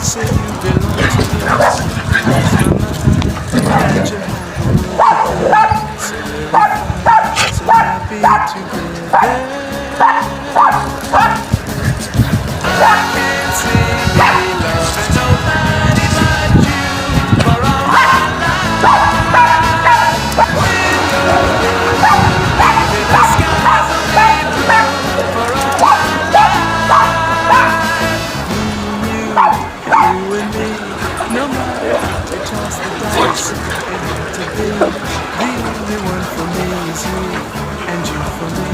say you belong to us. It's from my time that you have a world to play. So happy together. I can't see me loving nobody but you for all my life. Baby, the skies will be blue for all my life. You and me, no matter how we toss the dice, it had to be. The only one for me is you, and you for me.